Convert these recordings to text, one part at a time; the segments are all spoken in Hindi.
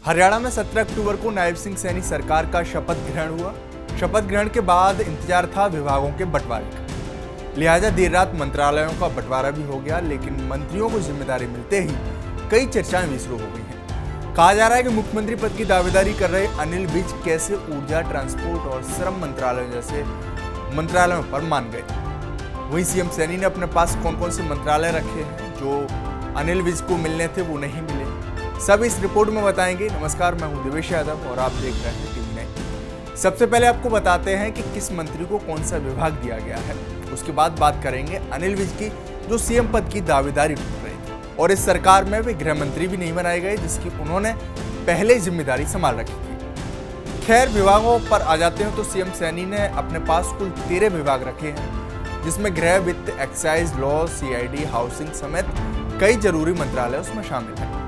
हरियाणा में 17 अक्टूबर को नायब सिंह सैनी सरकार का शपथ ग्रहण हुआ। शपथ ग्रहण के बाद इंतजार था विभागों के बंटवारे का, लिहाजा देर रात मंत्रालयों का बंटवारा भी हो गया। लेकिन मंत्रियों को जिम्मेदारी मिलते ही कई चर्चाएं भी शुरू हो गई हैं। कहा जा रहा है कि मुख्यमंत्री पद की दावेदारी कर रहे अनिल विज कैसे ऊर्जा, ट्रांसपोर्ट और श्रम मंत्रालय जैसे मंत्रालयों पर मान गए। वहीं सीएम सैनी ने अपने पास कौन कौन से मंत्रालय रखे हैं जो अनिल विज को मिलने थे वो नहीं मिले, सब इस रिपोर्ट में बताएंगे। नमस्कार, मैं हूं देवेश यादव और आप देख रहे हैं टीवी 9। सबसे पहले आपको बताते हैं कि किस मंत्री को कौन सा विभाग दिया गया है। उसके बाद बात करेंगे अनिल विज की, जो सीएम पद की दावेदारी कर रहे थे और इस सरकार में वे गृह मंत्री भी नहीं बनाए गए, जिसकी उन्होंने पहले जिम्मेदारी संभाल रखी थी। खैर, विभागों पर आ जाते हैं तो सीएम सैनी ने अपने पास कुल 13 विभाग रखे हैं, जिसमें गृह, वित्त, एक्साइज, लॉ, सीआईडी, हाउसिंग समेत कई जरूरी मंत्रालय उसमें शामिल हैं।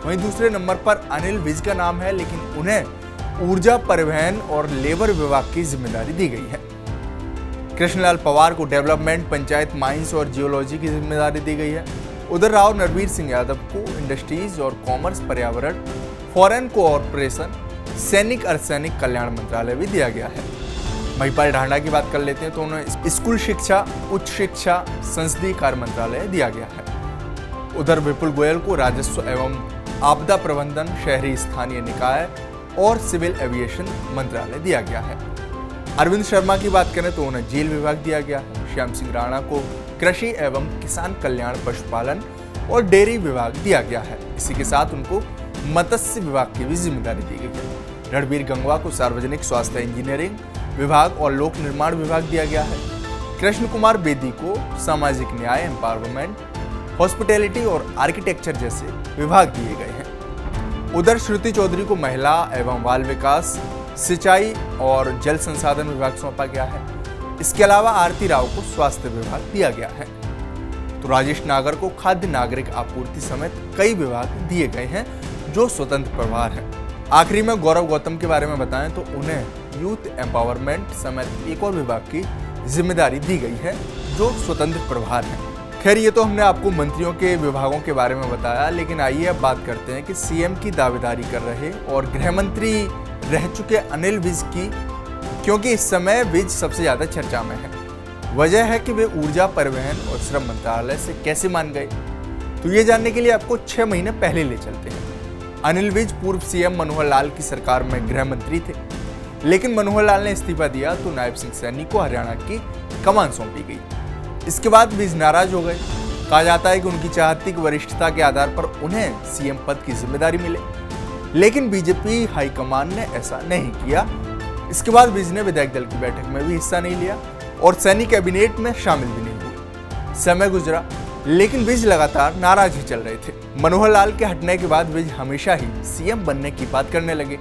वहीं दूसरे नंबर पर अनिल विज का नाम है, लेकिन उन्हें ऊर्जा, परिवहन और लेबर विभाग की जिम्मेदारी दी गई है। कृष्णलाल पवार को डेवलपमेंट, पंचायत, माइंस और जियोलॉजी की जिम्मेदारी दी गई है। उधर राव नरवीर सिंह यादव को इंडस्ट्रीज और कॉमर्स, पर्यावरण, फॉरेन कोऑपरेशन, सैनिक अर्धसैनिक कल्याण मंत्रालय भी दिया गया है। महिपाल ढांडा की बात कर लेते हैं तो उन्हें स्कूल शिक्षा, उच्च शिक्षा, संसदीय कार्य मंत्रालय दिया गया है। उधर विपुल गोयल को राजस्व एवं आपदा प्रबंधन, शहरी स्थानीय निकाय और सिविल एविएशन मंत्रालय दिया गया है। अरविंद शर्मा की बात करें तो उन्हें जेल विभाग दिया गया है। श्याम सिंह राणा को कृषि एवं किसान कल्याण, पशुपालन और डेयरी विभाग दिया गया है। इसी के साथ उनको मत्स्य विभाग की भी जिम्मेदारी दी गई है। रणबीर गंगवा को सार्वजनिक स्वास्थ्य इंजीनियरिंग विभाग और लोक निर्माण विभाग दिया गया है। कृष्ण कुमार बेदी को सामाजिक न्याय, एम्पावरमेंट, हॉस्पिटैलिटी और आर्किटेक्चर जैसे विभाग दिए गए हैं। उधर श्रुति चौधरी को महिला एवं बाल विकास, सिंचाई और जल संसाधन विभाग सौंपा गया है। इसके अलावा आरती राव को स्वास्थ्य विभाग दिया गया है। तो राजेश नागर को खाद्य नागरिक आपूर्ति समेत कई विभाग दिए गए हैं जो स्वतंत्र प्रभार है। आखिरी में गौरव गौतम के बारे में बताएं तो उन्हें यूथ एम्पावरमेंट समेत एक और विभाग की जिम्मेदारी दी गई है जो स्वतंत्र प्रभार है। खैर, ये तो हमने आपको मंत्रियों के विभागों के बारे में बताया, लेकिन आइए अब बात करते हैं कि सीएम की दावेदारी कर रहे और गृह मंत्री रह चुके अनिल विज की, क्योंकि इस समय विज सबसे ज्यादा चर्चा में है। वजह है कि वे ऊर्जा, परिवहन और श्रम मंत्रालय से कैसे मान गए। तो ये जानने के लिए आपको 6 महीने पहले ले चलते हैं। अनिल विज पूर्व सीएम मनोहर लाल की सरकार में गृह मंत्री थे, लेकिन मनोहर लाल ने इस्तीफा दिया तो नायब सिंह सैनी को हरियाणा की कमान सौंपी गई। इसके बाद विज नाराज हो गए। कहा जाता है कि उनकी चाहती की वरिष्ठता के आधार पर उन्हें सीएम पद की जिम्मेदारी मिले, लेकिन बीजेपी हाईकमान ने ऐसा नहीं किया। इसके बाद विज ने विधायक दल की बैठक में भी हिस्सा नहीं लिया और सैनी कैबिनेट में शामिल भी नहीं हुए। समय गुजरा, लेकिन विज लगातार नाराज ही चल रहे थे। मनोहर लाल के हटने के बाद विज हमेशा ही सीएम बनने की बात करने लगे।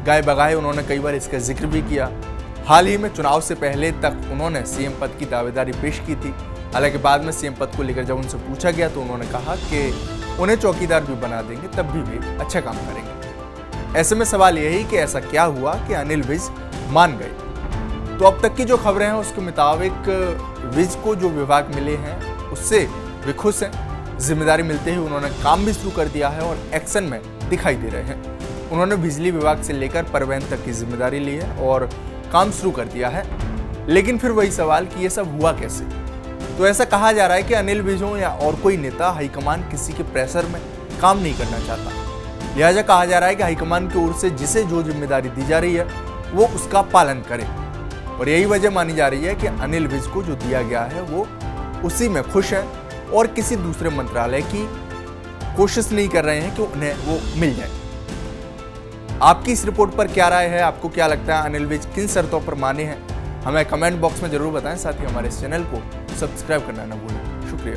गाय बगाए उन्होंने कई बार इसका जिक्र भी किया। हाल ही में चुनाव से पहले तक उन्होंने सीएम पद की दावेदारी पेश की थी। हालांकि बाद में सीएम पद को लेकर जब उनसे पूछा गया तो उन्होंने कहा कि उन्हें चौकीदार भी बना देंगे, तब भी वे अच्छा काम करेंगे। ऐसे में सवाल यही कि ऐसा क्या हुआ कि अनिल विज मान गए। तो अब तक की जो खबरें हैं उसके मुताबिक विज को जो विभाग मिले हैं उससे वे खुश हैं। जिम्मेदारी मिलते ही उन्होंने काम भी शुरू कर दिया है और एक्शन में दिखाई दे रहे हैं। उन्होंने बिजली विभाग से लेकर परिवहन तक की जिम्मेदारी ली है और काम शुरू कर दिया है। लेकिन फिर वही सवाल कि ये सब हुआ कैसे। तो ऐसा कहा जा रहा है कि अनिल विज हो या और कोई नेता, हाईकमान किसी के प्रेशर में काम नहीं करना चाहता। लिहाजा कहा जा रहा है कि हाईकमान की ओर से जिसे जो जिम्मेदारी दी जा रही है वो उसका पालन करे, और यही वजह मानी जा रही है कि अनिल विज को जो दिया गया है वो उसी में खुश है और किसी दूसरे मंत्रालय की कोशिश नहीं कर रहे हैं कि उन्हें वो मिल जाए। आपकी इस रिपोर्ट पर क्या राय है? आपको क्या लगता है अनिल विज किन शर्तों पर माने हैं? हमें कमेंट बॉक्स में जरूर बताएं। साथ ही हमारे इस चैनल को सब्सक्राइब करना ना भूलें। शुक्रिया।